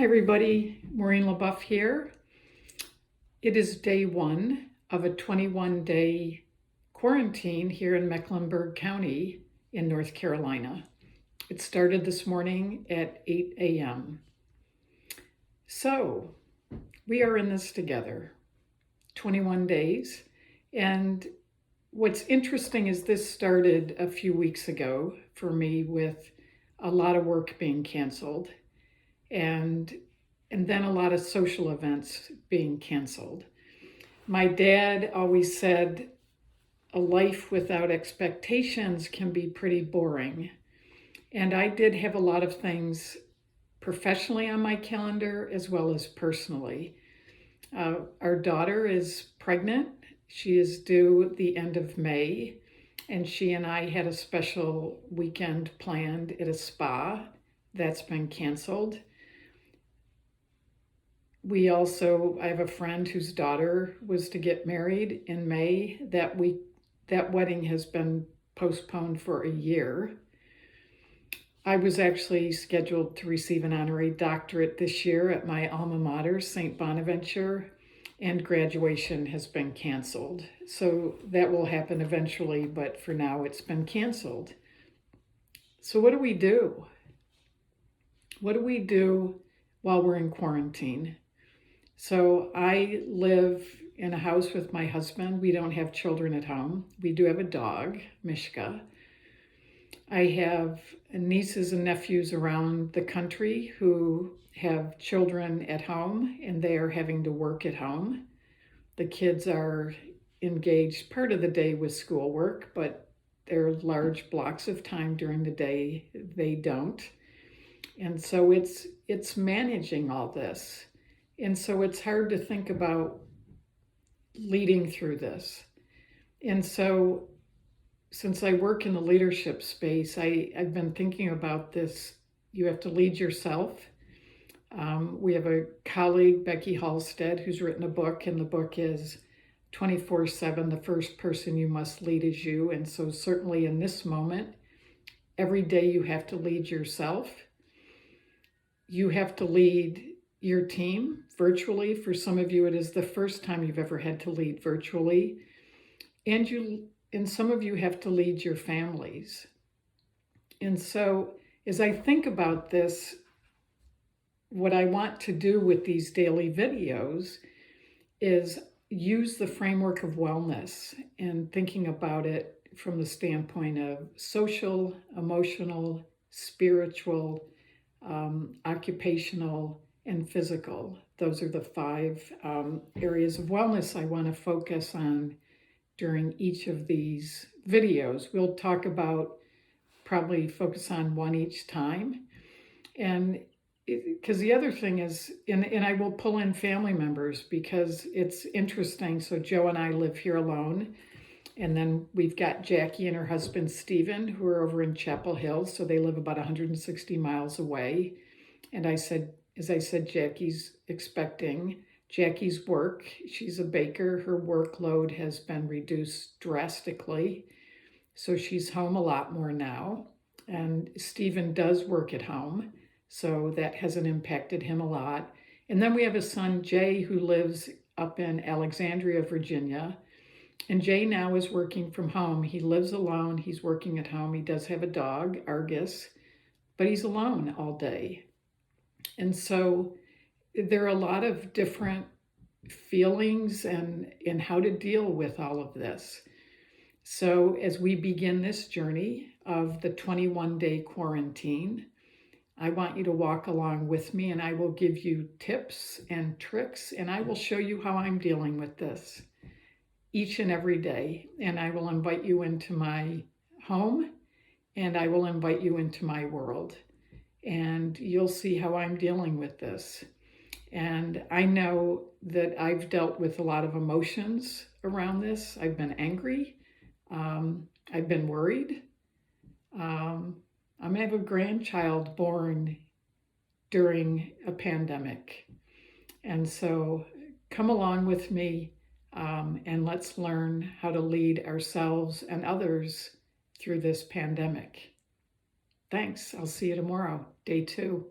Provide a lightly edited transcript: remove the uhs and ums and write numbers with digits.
Hi everybody, Maureen LeBoeuf here. It is day one of a 21-day quarantine here in Mecklenburg County in North Carolina. It started this morning at 8 a.m. So we are in this together, 21 days. And what's interesting is this started a few weeks ago for me with a lot of work being canceled and then a lot of social events being canceled. My dad always said a life without expectations can be pretty boring. And I did have a lot of things professionally on my calendar as well as personally. Our daughter is pregnant. She is due the end of May, and she and I had a special weekend planned at a spa. That's been canceled. I have a friend whose daughter was to get married in May. That wedding has been postponed for a year. I was actually scheduled to receive an honorary doctorate this year at my alma mater, St. Bonaventure, and graduation has been canceled. So that will happen eventually, but for now it's been canceled. So what do we do? What do we do while we're in quarantine? So I live in a house with my husband. We don't have children at home. We do have a dog, Mishka. I have nieces and nephews around the country who have children at home, and they are having to work at home. The kids are engaged part of the day with schoolwork, but there are large blocks of time during the day they don't. And so it's managing all this. And so it's hard to think about leading through this. And so since I work in the leadership space, I've been thinking about this. You have to lead yourself. We have a colleague, Becky Halstead, who's written a book, and the book is 24/7, the first person you must lead is you. And so certainly in this moment, every day you have to lead yourself. You have to lead your team virtually. For some of you, it is the first time you've ever had to lead virtually. And some of you have to lead your families. And so as I think about this, what I want to do with these daily videos is use the framework of wellness and thinking about it from the standpoint of social, emotional, spiritual, occupational, and physical. Those are the five areas of wellness I want to focus on during each of these videos. We'll talk about, probably focus on one each time. And because the other thing is, and I will pull in family members because it's interesting. So Joe and I live here alone. And then we've got Jackie and her husband, Stephen, who are over in Chapel Hill. So they live about 160 miles away. And as I said, Jackie's expecting. Jackie's work, she's a baker. Her workload has been reduced drastically. So she's home a lot more now. And Stephen does work at home. So that hasn't impacted him a lot. And then we have a son, Jay, who lives up in Alexandria, Virginia. And Jay now is working from home. He lives alone. He's working at home. He does have a dog, Argus, but he's alone all day. And so there are a lot of different feelings and how to deal with all of this. So as we begin this journey of the 21-day quarantine, I want you to walk along with me, and I will give you tips and tricks, and I will show you how I'm dealing with this each and every day. And I will invite you into my home, and I will invite you into my world. And you'll see how I'm dealing with this. And I know that I've dealt with a lot of emotions around this. I've been angry. I've been worried. I'm going to have a grandchild born during a pandemic. And so come along with me and let's learn how to lead ourselves and others through this pandemic. Thanks. I'll see you tomorrow, day 2.